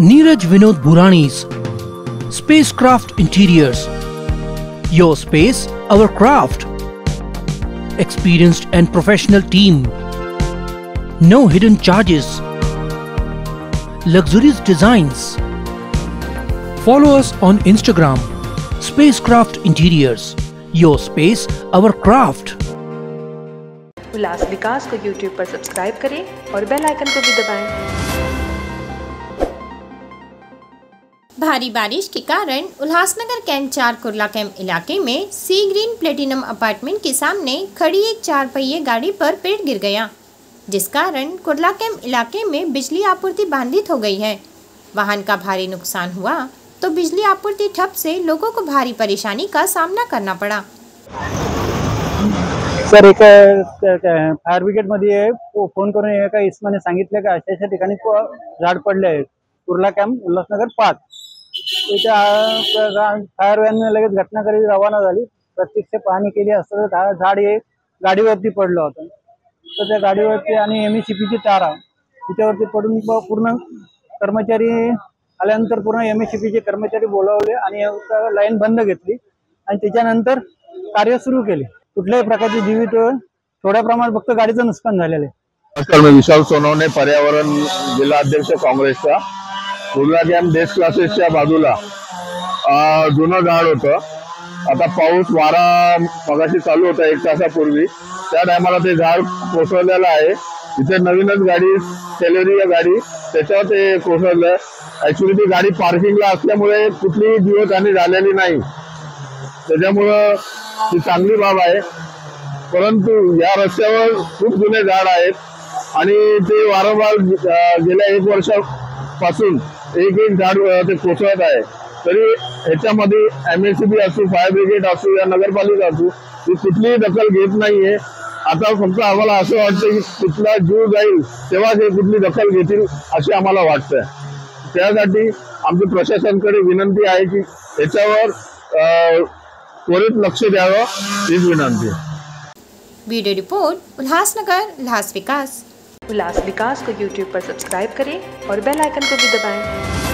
Neeraj Vinod Burani's Spacecraft Interiors. Your space, our craft. Experienced and professional team. No hidden charges. Luxurious designs. Follow us on Instagram. Spacecraft Interiors. Your space, our craft. उल्लास विकास को YouTube पर subscribe करें और bell icon को भी दबाएं। भारी बारिश के कारण Ulhasnagar cantt 4 Kurla camp इलाके में सी ग्रीन प्लेटिनम अपार्टमेंट के सामने खड़ी एक 4 पहिए गाड़ी पर पेड़ गिर गया, जिस कारण कुर्ला कैंप इलाके में बिजली आपूर्ति बाधित हो गई है। वाहन का भारी नुकसान हुआ तो बिजली आपूर्ति ठप से लोगों को भारी परेशानी का सामना करना पड़ा। सर, एक फायर ब्रिगेडमध्ये फोन करून एका इस्माने सांगितले का अशा ठिकाणी झाड पडले आहे कुर्ला कॅम्प उल्हासनगर 5। त्याच्या फायर वॅन लगेच घटनास्थळी रवाना झाली। प्रत्यक्ष पाहणी केली असता झाड हे गाडीवरती पडलं होतं। तर त्या गाडीवरती आणि एमएससीपीची तार तिच्यावरती पडून पूर्ण कर्मचारी आल्यानंतर पूर्ण एमएससीपीचे कर्मचारी बोलावले आणि लाईन बंद घेतली आणि त्याच्यानंतर कार्य सुरू केले। कुठल्याही प्रकारची जीवित थोड्या प्रमाणात फक्त गाडीचं नुकसान झालेलं आहे। नमस्कार, मैं विशाल सोनवणे, पर्यावरण जिल्हा अध्यक्ष काँग्रेसचा। कुर्ला कॅम्प बेस्ट क्लासेसच्या बाजूला जुनं झाड होतं। आता पाऊस वारा मगाशी चालू होता 1 तासापूर्वी, त्या टायमाला ते झाड कोसळलेलं आहे। इथे नवीनच गाडी सेलेरी या गाडी त्याच्यावर ते कोसळलं। ऍक्च्युली ती गाडी पार्किंगला असल्यामुळे कुठलीही जीवितहानी झालेली नाही, त्याच्यामुळं ती चांगली बाब आहे। परंतु या रस्त्यावर खूप जुने झाड आहेत आणि ते वारंवार गेल्या 1 वर्षापासून एक झाड ते कोसळत आहे। तरी ह्याच्यामध्ये एमएससीबी असू, फायर ब्रिगेड असू या नगरपालिका असू, ती कुठलीही दखल घेत नाहीये। आता फक्त आम्हाला असं वाटतं की कुठला जीव जाईल तेव्हा ते कुठली दखल घेतील असे आम्हाला वाटतंय। त्यासाठी आमची प्रशासनाकडे विनंती आहे की याच्यावर त्वरित लक्ष द्यावं, हीच विनंती आहे। वीडियो रिपोर्ट उल्लासनगर उल्लास विकास। उल्लास विकास को YouTube पर सब्सक्राइब करें और बेल आइकन को भी दबाएं।